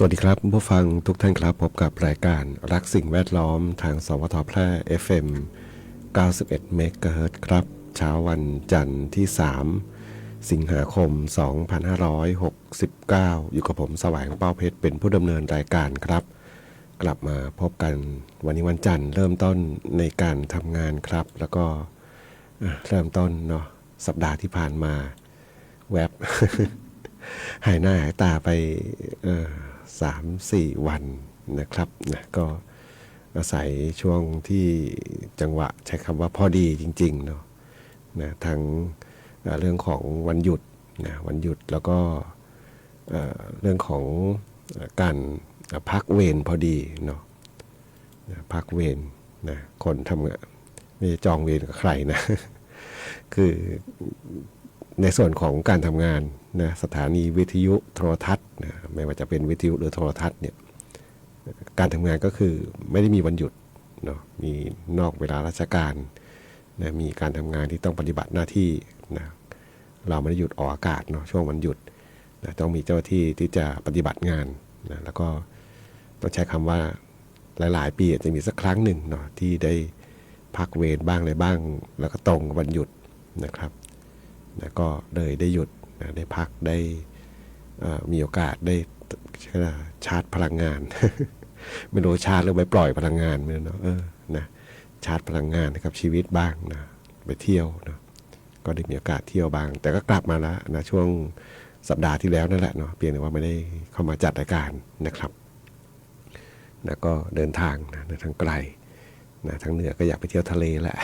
สวัสดีครับผู้ฟังทุกท่านครับพบกับรายการรักสิ่งแวดล้อมทางสวทแพร่ FM 91 เมกะเฮิรตซ์ครับเช้าวันจันทร์ที่3สิงหาคม2569อยู่กับผมแสวงเป้าเพชรเป็นผู้ดำเนินรายการครับกลับมาพบกันวันนี้วันจันทร์เริ่มต้นในการทำงานครับแล้วก็เริ่มต้นเนาะสัปดาห์ที่ผ่านมาแวบ หายหน้าหายตาไป3-4 วันนะครับนะก็อาศัยช่วงที่จังหวะใช้คำว่าพอดีจริงๆเนาะนะทั้งเรื่องของวันหยุดนะวันหยุดแล้วก็เรื่องของการพักเวรพอดีเนาะนะพักเวรนะคนทำงานไม่จองเวรกับใครนะ คือในส่วนของการทำงานนะสถานีวิทยุโทรทัศน์นะไม่ว่าจะเป็นวิทยุหรือโทรทัศน์เนี่ยการทำงานก็คือไม่ได้มีวันหยุดเนาะมีนอกเวลาราชการนะมีการทำงานที่ต้องปฏิบัติหน้าที่นะเราไม่ได้หยุดออกอากาศเนาะช่วงวันหยุดนะต้องมีเจ้าหน้าที่ที่จะปฏิบัติงานนะแล้วก็ต้องใช้คำว่าหลายๆปีจะมีสักครั้งหนึ่งเนาะที่ได้พักเวรบ้างอะไรบ้างแล้วก็ตรงกับวันหยุดนะครับนะก็เลยได้หยุดนะได้พักได้มีโอกาสได้ชาร์จพลังงาน ไม่รู้ชาร์จหรือไปปล่อยพลังงานไม่รู้เนาะนะชาร์จพลังงานกับชีวิตบ้างนะไปเที่ยวนะก็ได้มีโอกาสเที่ยวบ้างแต่ก็กลับมาแล้วนะช่วงสัปดาห์ที่แล้วนั่นแหละเนาะเพียงแต่ว่าไม่ได้เข้ามาจัดรายการนะครับนะก็เดินทางนะเดินทางไกลนะทางเหนือก็อยากไปเที่ยวทะเลแหละ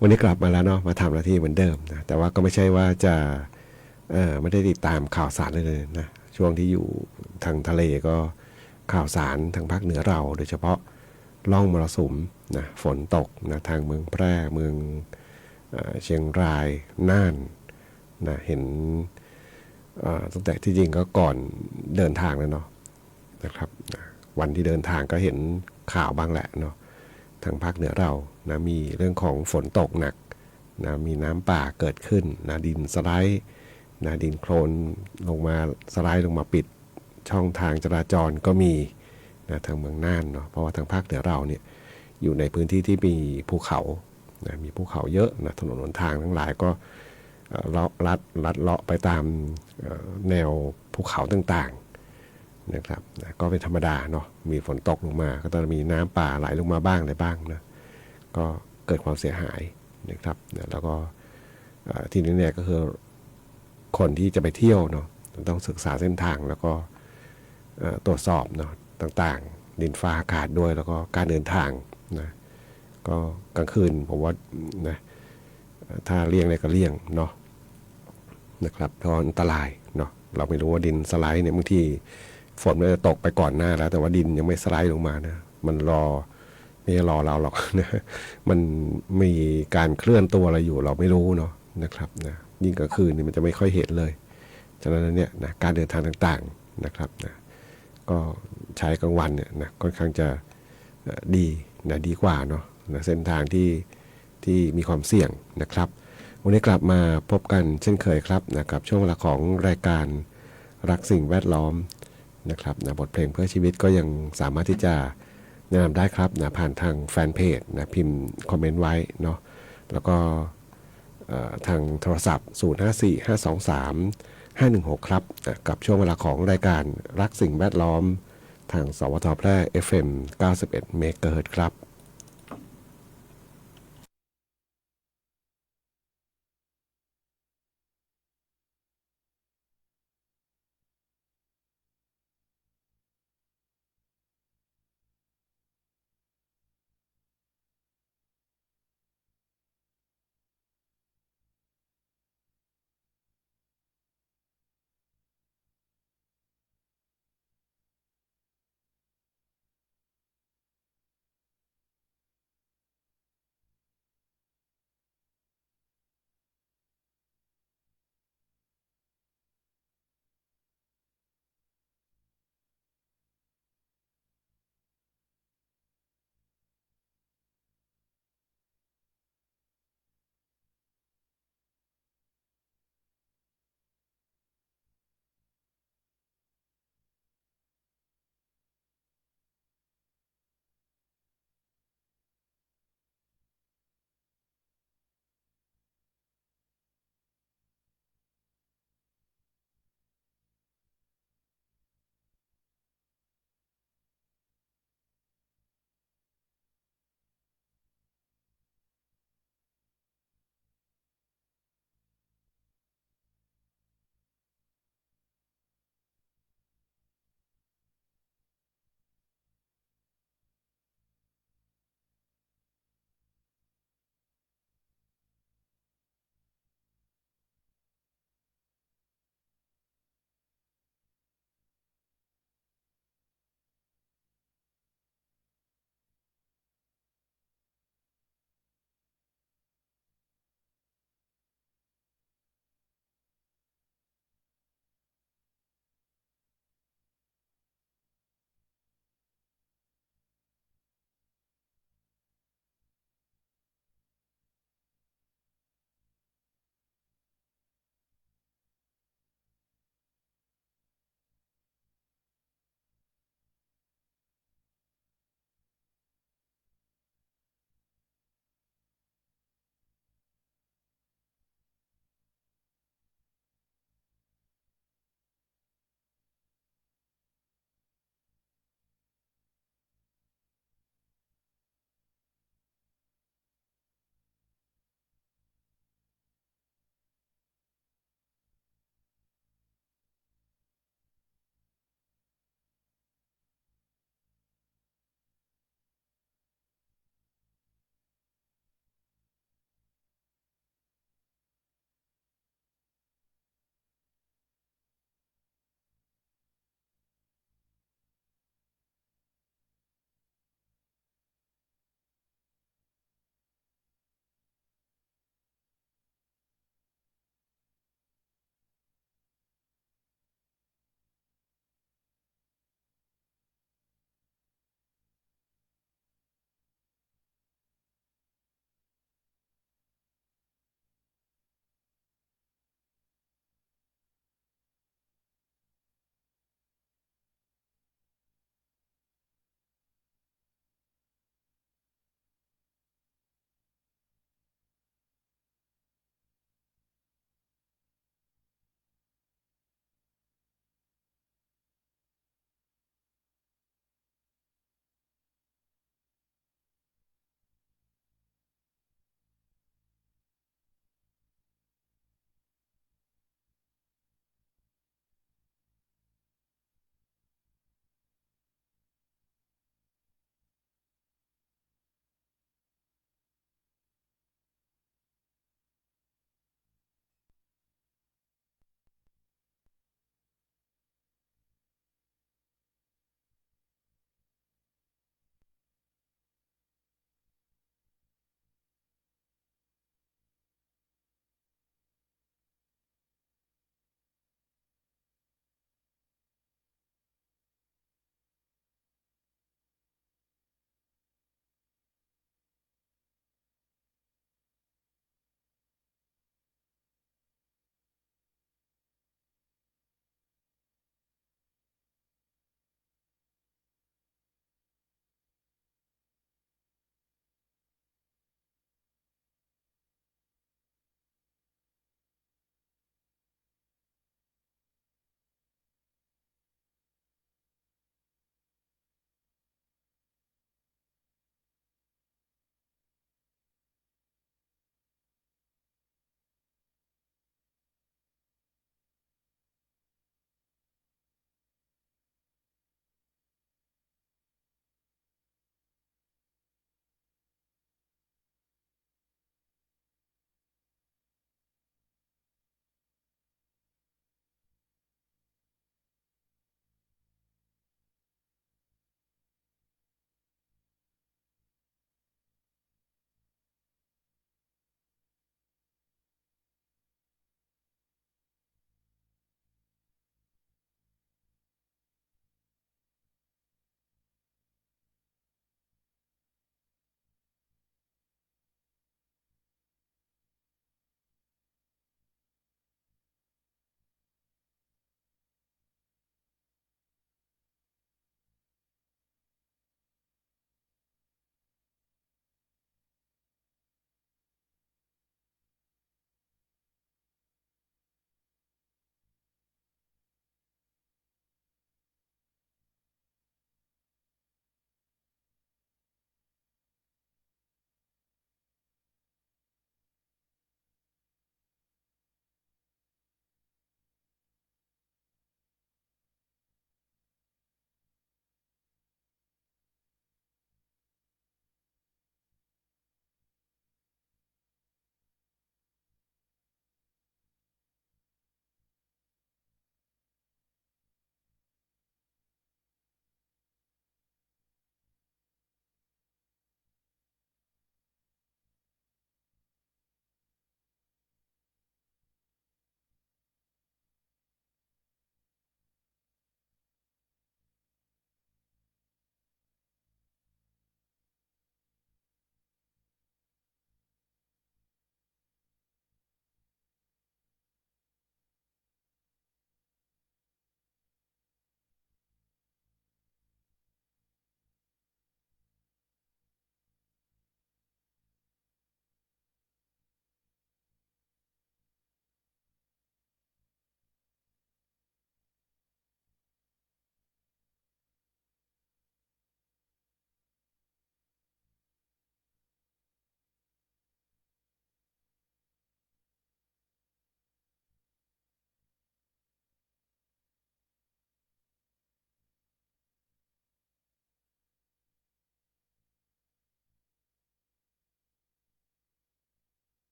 วันนี้กลับมาแล้วเนาะมาทำหน้าที่เหมือนเดิมนะแต่ว่าก็ไม่ใช่ว่าจะไม่ได้ติดตามข่าวสารเลยนะช่วงที่อยู่ทางทะเลก็ข่าวสารทางภาคเหนือเราโดยเฉพาะล่องมรสุมนะฝนตกนะทางเมืองแพร่เมืองเชียงรายน่านนะเห็นตั้งแต่ที่จริงก็ก่อนเดินทางแล้วเนาะนะครับนะวันที่เดินทางก็เห็นข่าวบ้างแหละเนาะทางภาคเหนือเรานะมีเรื่องของฝนตกหนักนะมีน้ำป่าเกิดขึ้นนะดินสไลด์นะดินโคลนลงมาสไลด์ลงมาปิดช่องทางจราจรก็มีนะทางเมืองน่านเนาะเพราะว่าทางภาคเหนือเราเนี่ยอยู่ในพื้นที่ที่มีภูเขานะมีภูเขาเยอะนะถนนหนทางทั้งหลายก็เลาะลัดเลาะไปตามแนวภูเขาต่างๆนะครับนะก็เป็นธรรมดาเนาะมีฝนตกลงมาก็ต้องมีน้ำป่าไหลลงมาบ้างอะไรบ้างนะก็เกิดความเสียหายนะครับนะแล้วก็ที่นี้เนี่ยก็คือคนที่จะไปเที่ยวเนาะต้องศึกษาเส้นทางแล้วก็ตรวจสอบเนาะต่างๆดินฟ้าอากาศด้วยแล้วก็การเดินทางนะก็กลางคืนผมว่านะถ้าเลี่ยงได้ก็เลี่ยงเนาะนะครับเพราะอันตรายเนาะเราไม่รู้ว่าดินสไลด์เนี่ยบางทีฝนมันจะตกไปก่อนหน้าแล้วแต่ว่าดินยังไม่สไลด์ลงมานะมันรอไม่ใช่รอเราหรอกนะมันมีการเคลื่อนตัวอะไรอยู่เราไม่รู้เนาะนะครับนะยิ่งกลางคืนนี่มันจะไม่ค่อยเห็นเลยฉะนั้นเนี่ยนะการเดินทางต่างๆนะครับนะก็ใช้กลางวันเนี่ยนะค่อนข้างจะดีนะดีกว่าเนาะนะเส้นทางที่มีความเสี่ยงนะครับวันนี้กลับมาพบกันเช่นเคยครับนะกับช่วงเวลาของรายการรักสิ่งแวดล้อมนะครับนะบทเพลงเพื่อชีวิตก็ยังสามารถที่จะแนะนำได้ครับนะผ่านทางแฟนเพจนะพิมพ์คอมเมนต์ไว้เนาะแล้วก็ทางโทรศัพท์054523 516ครับกับช่วงเวลาของรายการรักสิ่งแวดล้อมทางสวทแพร่ FM 91 เมกะเฮิรตซ์ครับ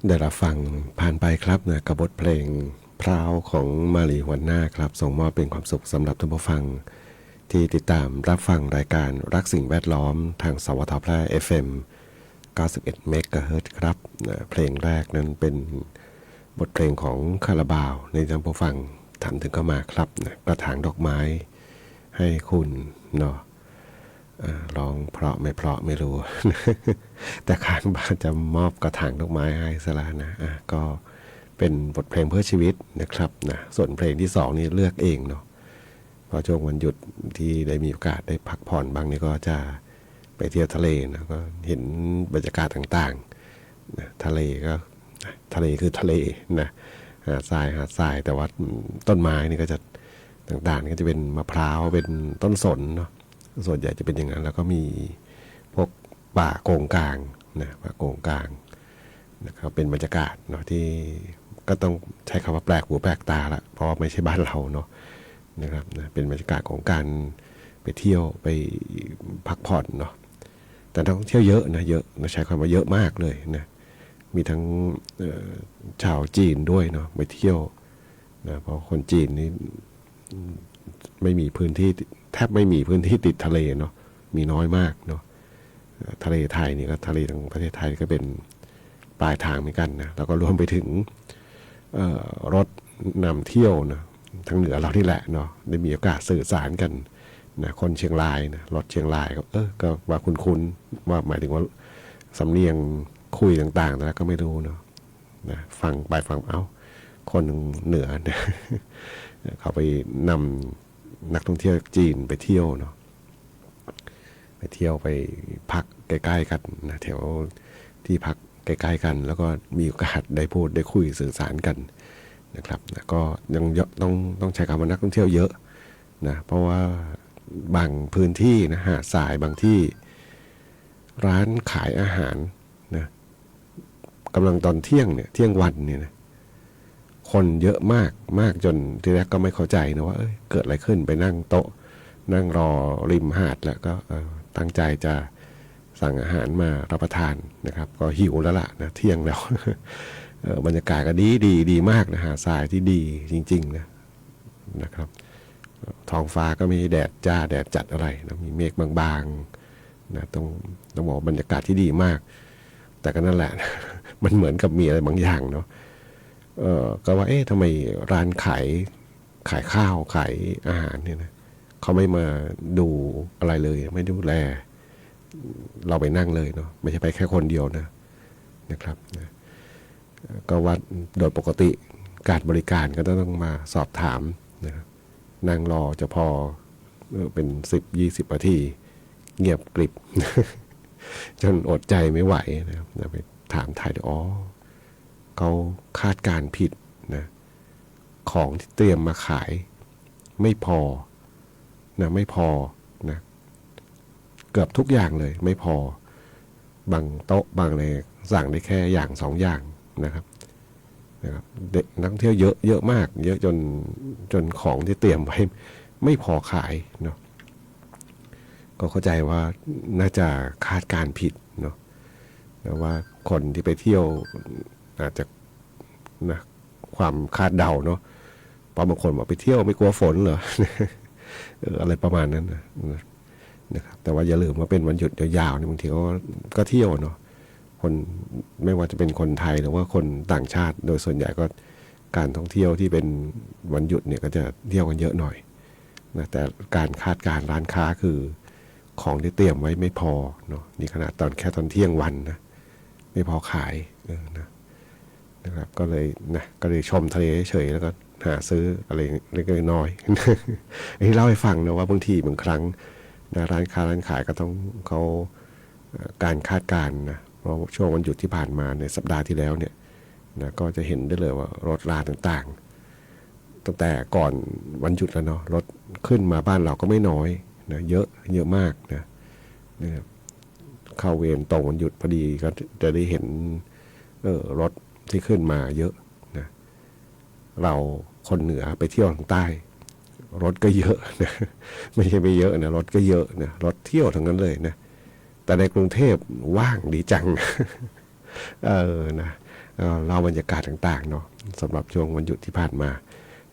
ได้รับฟังผ่านไปครับนะกับบทเพลงพราวของมาลีวันนาครับส่งมอบเป็นความสุขสำหรับท่านผู้ฟังที่ติดตามรับฟังรายการรักสิ่งแวดล้อมทางสวทแพร่ FM 91 เมกะเฮิรตซ์ครับนะเพลงแรกนั้นเป็นบทเพลงของคาราบาวในท่านผู้ฟังถามถึงเข้ามาครับนะกระถางดอกไม้ให้คุณเนาะร้องเพราะไม่รู้ แต่ข้างบ้านจะมอบกระถางดอกไม้ให้ซะแล้วนะก็เป็นบทเพลงเพื่อชีวิตนะครับนะส่วนเพลงที่สองนี่เลือกเองเนาะพอช่วงวันหยุดที่ได้มีโอกาสได้พักผ่อนบ้างนี่ก็จะไปเที่ยวทะเลนะก็เห็นบรรยากาศต่างๆนะทะเลก็ทะเลคือทะเลนะหาดทรายแต่ว่าต้นไม้นี่ก็จะต่างๆก็จะเป็นมะพร้าวเป็นต้นสนเนาะส่วนใหญ่จะเป็นอย่างนั้นแล้วก็มีพวกป่าโกงกลางนะป่าโกงกลางนะครับเป็นบรรยากาศเนาะที่ก็ต้องใช้คำว่าแปลกหูแปลกตาละเพราะไม่ใช่บ้านเราเนาะนะครับนะเป็นบรรยากาศของการไปเที่ยวไปพักผ่อนเนาะแต่นักท่องเที่ยวเยอะนะเยอะนะใช้คำว่าเยอะมากเลยนะมีทั้งชาวจีนด้วยเนาะไปเที่ยวนะเพราะคนจีนนี่ไม่มีพื้นที่แทบไม่มีพื้นที่ติดทะเลเนาะมีน้อยมากเนาะทะเลไทยนี่ก็ทะเลทางประเทศไทยก็เป็นปลายทางเหมือนกันนะแล้วก็รวมไปถึงรถนำเที่ยวนะทางเหนือเราที่แหละเนาะได้มีโอกาสสื่อสารกันนะคนเชียงรายนะรถเชียงรายก็ว่าคุ้นว่าหมายถึงว่าสำเนียงคุยต่างๆแล้วก็ไม่รู้เนาะนะฟังไปฟังคนเหนือเนี่ยเขาไปนำนักท่องเที่ยวจีนไปเที่ยวเนาะไปเที่ยวไปพักใกล้ๆกันนะแถวที่พักใกล้ๆกันแล้วก็มีโอกาสได้พูดได้คุยสื่อสารกันนะครับนะก็ยังต้องใช้คำว่านักท่องเที่ยวเยอะนะเพราะว่าบางพื้นที่นะหาดทรายบางที่ร้านขายอาหารนะกำลังตอนเที่ยงวันเนี่ยนะคนเยอะมากจนทีแรกก็ไม่เข้าใจนะว่าเกิดอะไรขึ้นไปนั่งโต๊ะนั่งรอริมหาดแล้วก็ตั้งใจจะสั่งอาหารมารับประทานนะครับก็หิวแล้วล่ะนะเที่ยงแล้ว บรรยากาศก็ดีมากนะหาดทรายที่ดีจริงๆนะครับท้องฟ้าก็ไม่แดดจ้าแดดจัดอะไรนะมีเมฆบางๆนะต้องบอกบรรยากาศที่ดีมากแต่ก็นั่นแหละ มันเหมือนกับมีอะไรบางอย่างเนาะก็ว่าทำไมร้านขายข้าวขายอาหารเนี่ยนะเขาไม่มาดูอะไรเลยไม่ดูแลเราไปนั่งเลยเนาะไม่ใช่ไปแค่คนเดียวนะครับนะก็ว่าโดยปกติการบริการก็ต้องมาสอบถามนะครับนั่งรอจะพอเป็น10-20 นาทีเงียบกริบ จนอดใจไม่ไหวนะครับไปถามถ่ายเขาคาดการผิดนะของที่เตรียมมาขายไม่พอนะไม่พอนะเกือบทุกอย่างเลยไม่พอบางโต๊ะบางเลยสั่งได้แค่อย่าง2 อย่างนะครับเด็กนักท่องเที่ยวเยอะมากเยอะจนของที่เตรียมไว้ไม่พอขายเนาะก็เข้าใจว่าน่าจะคาดการผิดเนาะนะว่าคนที่ไปเที่ยวอาจจะนะความคาดเดาเนาะเพราะบางคนบอกไปเที่ยวไม่กลัวฝนเหรอ อะไรประมาณนั้นนะครับแต่ว่าอย่าลืมว่าเป็นวันหยุดยาวๆนี่บางทีก็เที่ยวเนาะคนไม่ว่าจะเป็นคนไทยหรือว่าคนต่างชาติโดยส่วนใหญ่ก็การท่องเที่ยวที่เป็นวันหยุดเนี่ยก็จะเที่ยวกันเยอะหน่อยนะแต่การคาดการร้านค้าคือของที่เตรียมไว้ไม่พอเนาะนี่ขนาดตอนเที่ยงวันนะไม่พอขายนะครับก็เลยชมทะเลเฉยแล้วก็หาซื้ออะไรเล็กๆน้อยๆ อันนี้เล่าให้ฟังนะว่าบางทีบางครั้งนะร้านขายก็ต้องเขาการคาดการณ์นะเพราะช่วงวันหยุดที่ผ่านมาในสัปดาห์ที่แล้วเนี่ยนะก็จะเห็นได้เลยว่ารถราต่างๆตั้งแต่ก่อนวันหยุดแล้วเนาะรถขึ้นมาบ้านเราก็ไม่น้อยนะเยอะมากนะเข้าเวรตรงวันหยุดพอดีก็จะได้เห็นรถที่ขึ้นมาเยอะนะเราคนเหนือไปเที่ยวทางใต้รถก็เยอะนะไม่ใช่ไม่เยอะนะรถก็เยอะนะรถเที่ยวทั้งนั้นเลยนะแต่ในกรุงเทพว่างดีจัง นะ เล่าบรรยากาศต่างๆเนาะสำหรับช่วงวันหยุดที่ผ่านมา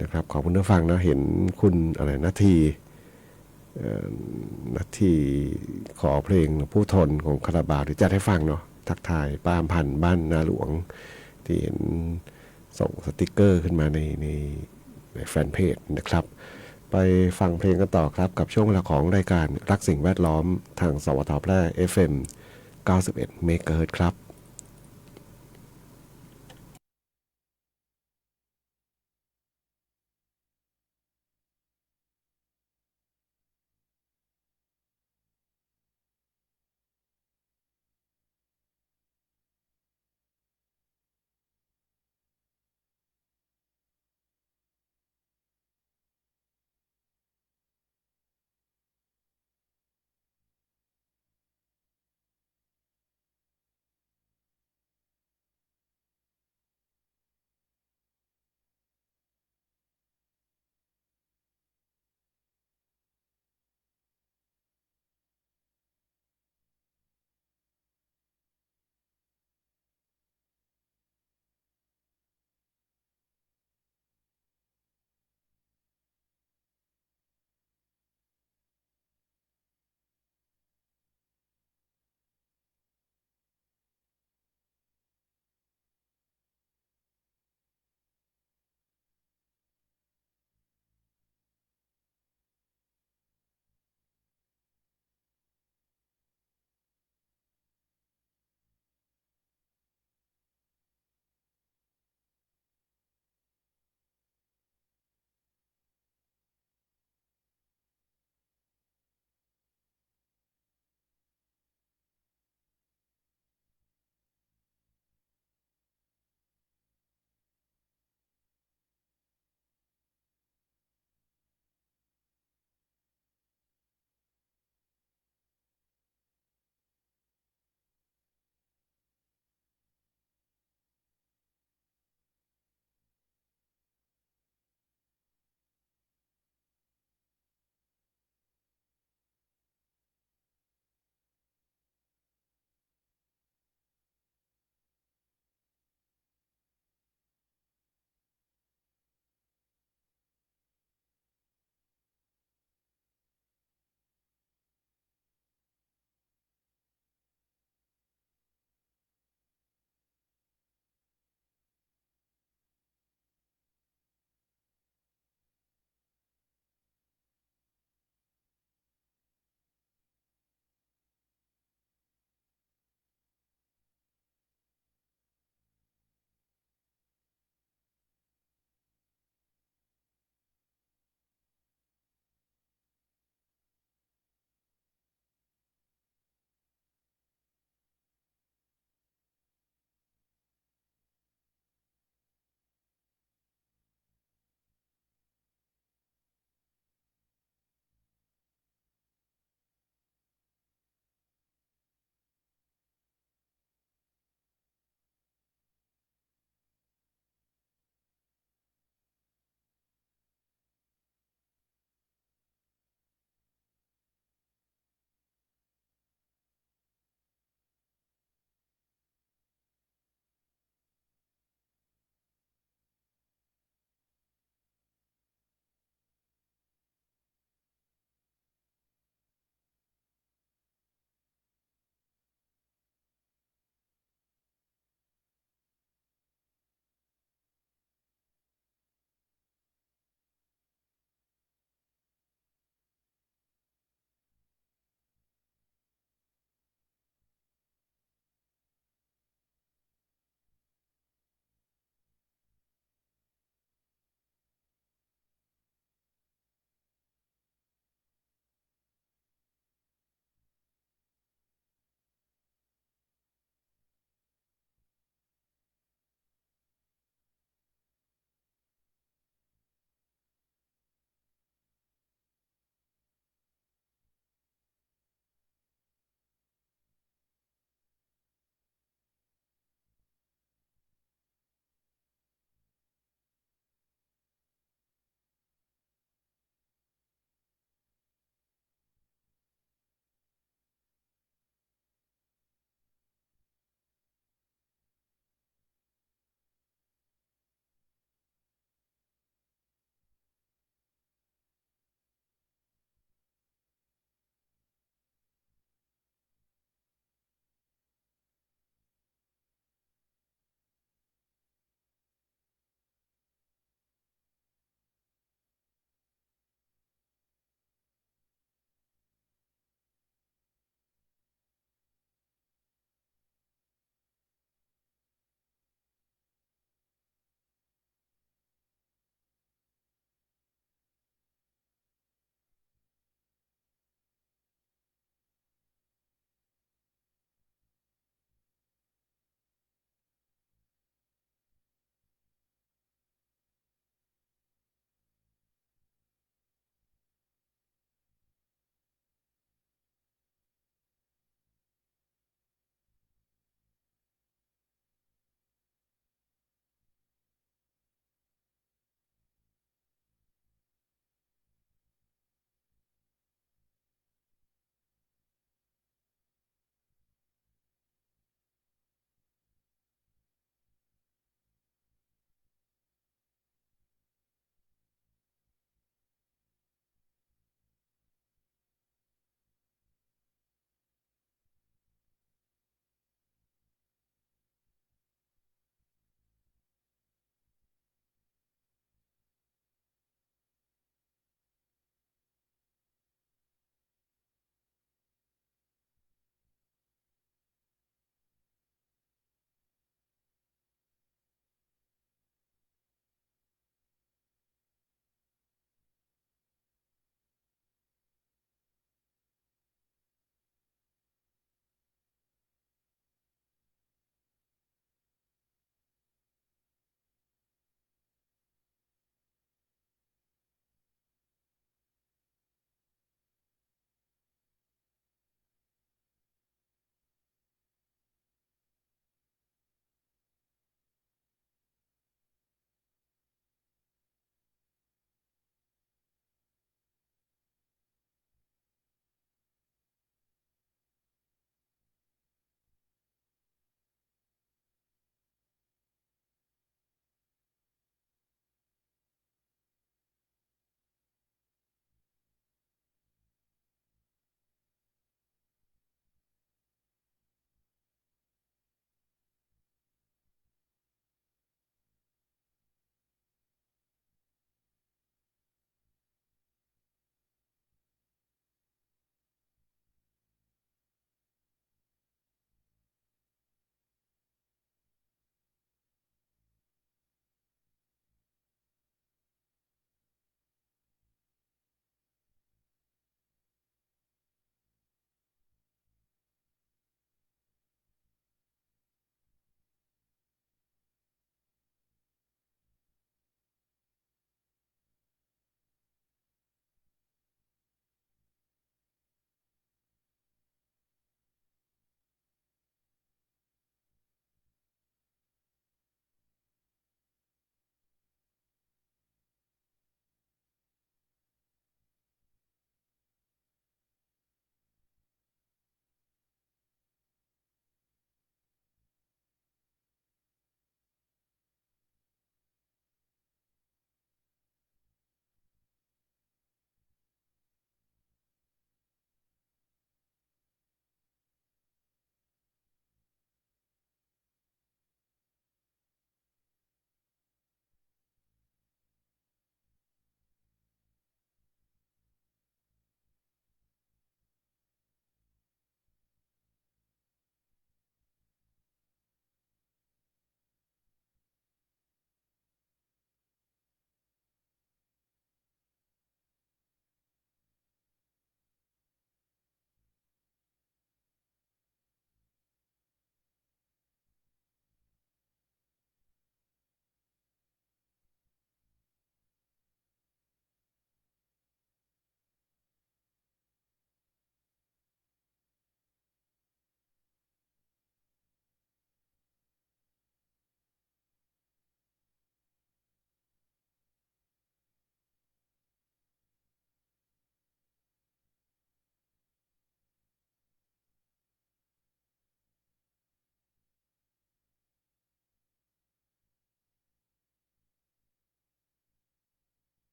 นะครับขอบคุณผู้ฟังนะเห็นคุณอะไรนาทีขอเพลงผู้ทนของคาราบาวที่จัดให้ฟังเนาะทักทายป้าอำพันธ์บ้านนาหลวงที่เห็นส่งสติกเกอร์ขึ้นมาในแฟนเพจนะครับไปฟังเพลงกันต่อครับกับช่วงเวลาของรายการรักสิ่งแวดล้อมทางสวทแพร่ FM 91 เมกะเฮิรตซ์ครับ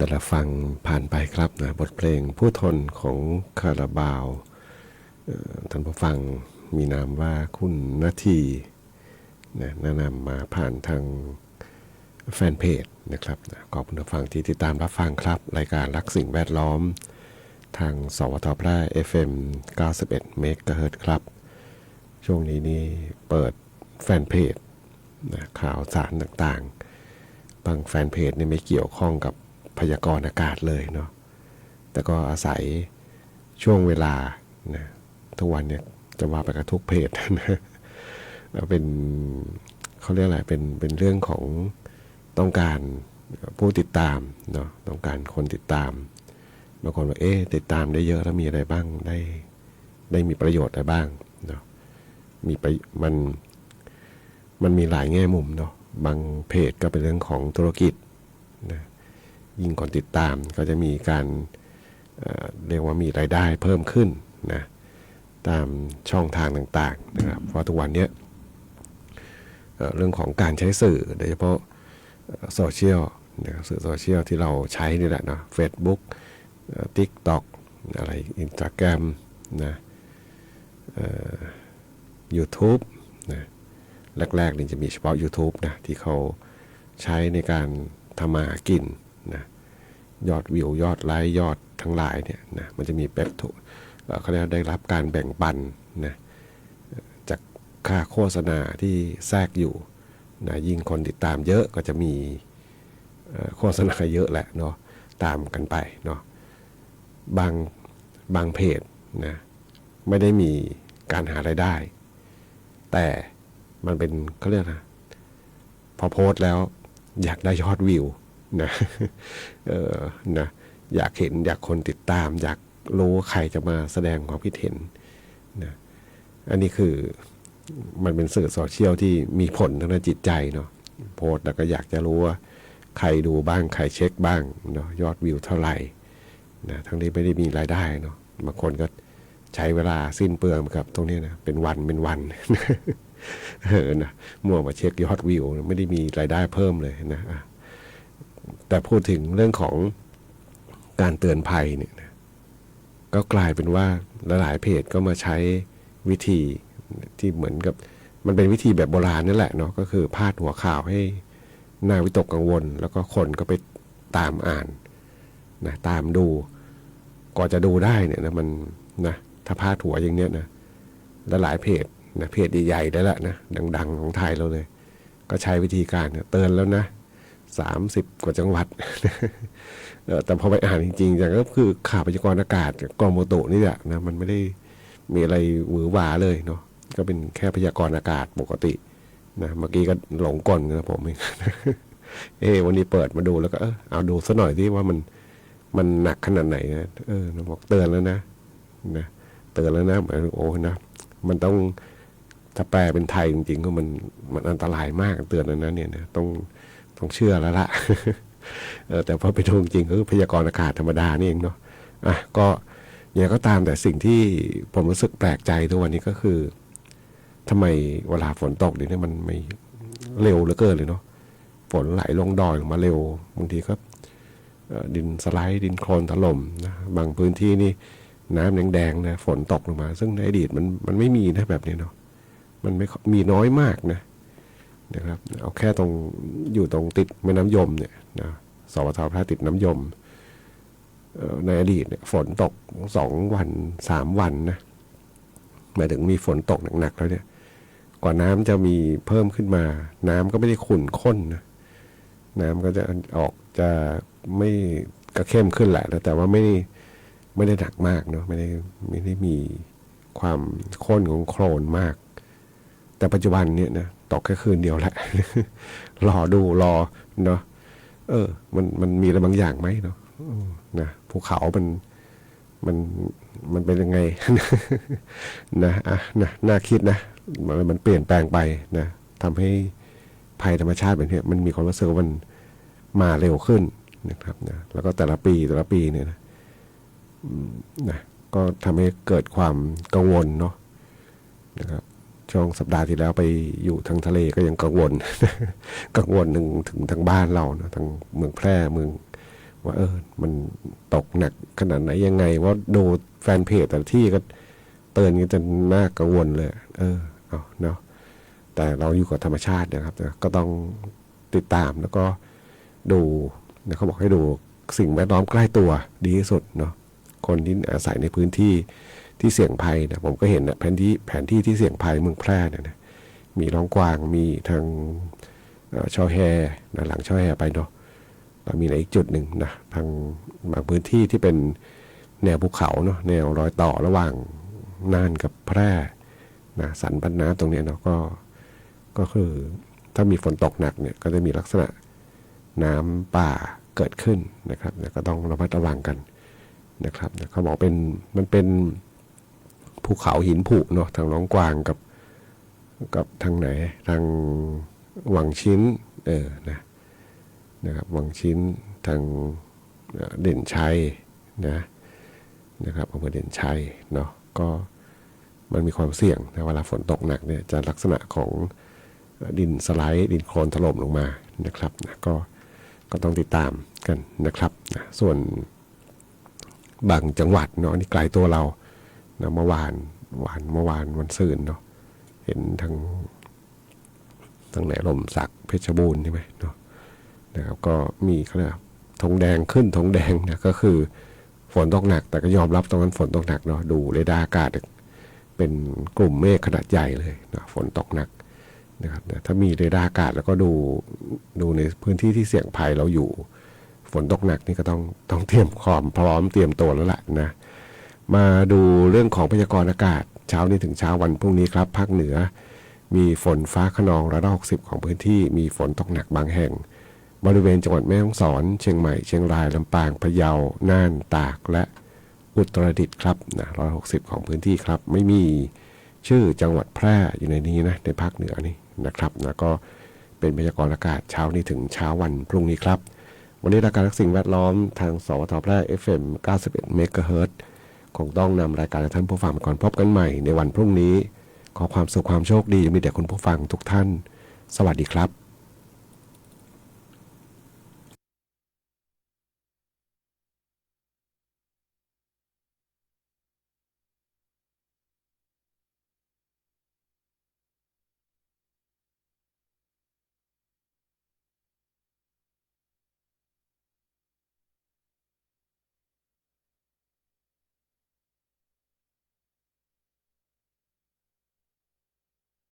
ได้รับฟังผ่านไปครับนะบทเพลงผู้ทนของคาราบาวท่านผู้ฟังมีนามว่าคุณนาทีนะแนะนำมาผ่านทางแฟนเพจนะครับนะขอบคุณผู้ฟังที่ติดตามรับฟังครับรายการรักสิ่งแวดล้อมทางสวทแพร่ FM 91 เมกะเฮิรตซ์ครับช่วงนี้นี่เปิดแฟนเพจนะข่าวสารต่างๆบางแฟนเพจนี่ไม่เกี่ยวข้องกับพยากรณ์อากาศเลยเนาะแต่ก็อาศัยช่วงเวลานะทุกวันเนี่ยจะว่าไปกับทุกเพจนะเป็นเขาเรียกอะไรเป็นเรื่องของต้องการผู้ติดตามเนาะต้องการคนติดตามบางคนว่าติดตามได้เยอะแล้วมีอะไรบ้างได้มีประโยชน์อะไรบ้างเนาะมันมีหลายแง่มุมเนาะบางเพจก็เป็นเรื่องของธุรกิจนะยิ่งคนติดตามก็จะมีการเรียกว่ามีรายได้เพิ่มขึ้นนะตามช่องทางต่างๆนะครับเพราะทุกวันนี้เรื่องของการใช้สื่อโดยเฉพาะโซเชียลนะครับสื่อโซเชียลที่เราใช้นี่แหละเนาะ Facebook TikTok อะไร Instagram นะYouTube นะแรกๆนี่จะมีเฉพาะ YouTube นะที่เขาใช้ในการทำมาหากินนะยอดวิวยอดไลค์ยอดทั้งหลายเนี่ยนะมันจะมีแบบเขาเรียกได้รับการแบ่งปันนะจากค่าโฆษณาที่แทรกอยู่นะยิ่งคนติดตามเยอะก็จะมีโฆษณาเยอะแหละเนาะตามกันไปเนาะบางเพจนะไม่ได้มีการหารายได้ แต่มันเป็นเขาเรียกนะพอโพสต์แล้วอยากได้ยอดวิวนะนะอยากเห็นอยากคนติดตามอยากรู้ใครจะมาแสดงความคิดเห็นนะอันนี้คือมันเป็นสื่อโซเชียลที่มีผลทางด้านจิตใจเนาะโพสต์แล้วก็อยากจะรู้ว่าใครดูบ้างใครเช็คบ้างเนาะยอดวิวเท่าไหร่นะทั้งนี้ไม่ได้มีรายได้เนาะบางคนก็ใช้เวลาสิ้นเปลืองกับตรงนี้นะเป็นวันนะมั่วมาเช็คยอดวิวไม่ได้มีรายได้เพิ่มเลยนะแต่พูดถึงเรื่องของการเตือนภัยเนี่ยนะก็กลายเป็นว่าหลายเพจก็มาใช้วิธีที่เหมือนกับมันเป็นวิธีแบบโบราณนั่นแหละเนาะก็คือพาดหัวข่าวให้น่าวิตกกังวลแล้วก็คนก็ไปตามอ่านนะตามดูก่อนจะดูได้เนี่ยนะมันนะถ้าพาดหัวอย่างเนี้ยนะหลายเพจนะเพจใหญ่ๆได้ละนะดังๆของไทยเราเลยก็ใช้วิธีการเตือนแล้วนะ30 กว่าจังหวัดแต่พอไปอ่านจริงๆอย่างก็คือข่าวพยากรณ์อากาศกรมอุตุนี่แหละนะมันไม่ได้มีอะไรหวือหวาเลยเนาะก็เป็นแค่พยากรณ์อากาศปกตินะเมื่อกี้ก็หลงกลนะผมเอง วันนี้เปิดมาดูแล้วก็เอาดูซะหน่อยที่ว่ามันหนักขนาดไหนนะบอกเตือนแล้วนะเตือนแล้วนะโอ้นะมันต้องถ้าแปลเป็นไทยจริงๆก็มันอันตรายมากเตือนแล้วนะเนี่ยนะต้องเชื่อแล้วล่ะ แต่พอไปดูจริงก็คือพยากรณ์อากาศธรรมดานี่เองเนาะก็อย่างก็ตามแต่สิ่งที่ผมรู้สึกแปลกใจทุกวันนี้ก็คือทำไมเวลาฝนตกเดี๋ยวนี้มันไม่เร็วเหลือเกินเลยเนาะฝนไหลลงดอยลงมาเร็วบางทีก็ดินสไลด์ดินโคลนถล่มนะบางพื้นที่นี่น้ำแดงๆนะฝนตกลงมาซึ่งในอดีตมันไม่มีนะแบบนี้เนาะมันไม่มีน้อยมากนะครับเอาแค่ตรงอยู่ตรงติดแม่น้ำยมเนี่ยนะสวทพระติดน้ำยมในอดีตเนี่ยฝนตก2 วัน3 วันนะหมายถึงมีฝนตกหนักๆแล้วเนี่ยกว่าน้ำจะมีเพิ่มขึ้นมาน้ำก็ไม่ได้ขุ่นข้นนะน้ำก็จะออกจะไม่กระเข้มขึ้นแหละแต่ว่าไม่ได้หนักมากเนาะไม่ได้มีความข้นของโคลนมากแต่ปัจจุบันเนี่ยนะตกแค่คืนเดียวแหละ รอเนาะมันมีอะไรบางอย่างไหมเนาะนะภูเขามันเป็นยังไง นะน่าคิดนะมันเปลี่ยนแปลงไปนะทำให้ภัยธรรมชาติแบบนี้มันมีความรู้สึกว่ามันมาเร็วขึ้นนะครับนะแล้วก็แต่ละปีเนี่ยนะก็ทำให้เกิดความกังวลเนาะนะครับช่วงสัปดาห์ที่แล้วไปอยู่ทางทะเลก็ยังกังวล กังวลถึงทางบ้านเรานะทางเมืองแพร่เมือง ว่ามันตกหนักขนาดไหนยังไงว่าดูแฟนเพจแต่ละที่ก็เตือนกันจนน่ากังวลเลยเอาเนาะแต่เราอยู่กับธรรมชาตินะครับก็ต้องติดตามแล้วก็ดูนะเขาบอกให้ดูสิ่งแวดล้อมใกล้ตัวดีที่สุดเนาะคนที่อาศัยในพื้นที่ที่เสี่ยงภัยนะผมก็เห็นนะแผนที่ที่เสี่ยงภัยเมืองแพร่เนี่ยนะมีร้องกวางมีทางช่อแฮนะหลังช่อแฮไปเนาะแล้วมีในอีกจุดหนึ่งนะทางบางพื้นที่ที่เป็นแนวภูเขาเนาะแนวรอยต่อระหว่างน่านกับแพร่นะสันปันน้ำตรงนี้เนาะก็คือถ้ามีฝนตกหนักเนี่ยก็จะมีลักษณะน้ำป่าเกิดขึ้นนะครับก็ต้องระมัดระวังกันนะครับเขาบอกมันเป็นภูเขาหินผุเนาะทางน้องกวางกับทางไหนทางวังชิ้นนะครับวังชิ้นทางเด่นชัยนะครับอำเภอเด่นชัยเนาะก็มันมีความเสี่ยงนะเวลาฝนตกหนักเนี่ยจะลักษณะของดินสไลด์ดินโคลนถล่มลงมานะครับก็ต้องติดตามกันนะครับส่วนบางจังหวัดเนาะนี่ไกลตัวเรานะเมื่อวานวันศุกร์เนาะเห็นทางไหนลมสักเพชรบูรณ์ใช่ไหมเนาะนะครับก็มีเขาเรียกธงแดงขึ้นธงแดงนะก็คือฝนตกหนักแต่ก็ยอมรับตรงนั้นฝนตกหนักเนาะดูเรดาร์อากาศเป็นกลุ่มเมฆขนาดใหญ่เลยนะฝนตกหนักนะครับถ้ามีเรดาร์อากาศแล้วก็ดูในพื้นที่ที่เสี่ยงภัยเราอยู่ฝนตกหนักนี่ก็ต้องเตรียมความพร้อมเตรียมตัวแล้วล่ะนะมาดูเรื่องของพยากรณ์อากาศเช้านี้ถึงเช้าวันพรุ่งนี้ครับภาคเหนือมีฝนฟ้าคะนอง160ของพื้นที่มีฝนตกหนักบางแห่งบริเวณจังหวัดแม่ฮ่องสอนเชียงใหม่เชียงรายลำปางพะเยาน่านตากและอุตรดิตถ์ครับนะ160ของพื้นที่ครับไม่มีชื่อจังหวัดแพร่อยู่ในนี้นะในภาคเหนือนี่นะครับแล้วก็เป็นพยากรณ์อากาศเช้านี้ถึงเช้าวันพรุ่งนี้ครับวันนี้รายการสิ่งแวดล้อมทางสวทแพร่ FM 91 เมกะเฮิรตซ์คงต้องนำรายการให้ท่านผู้ฟังก่อนพบกันใหม่ในวันพรุ่งนี้ขอความสุขความโชคดีมีแต่คุณผู้ฟังทุกท่านสวัสดีครับ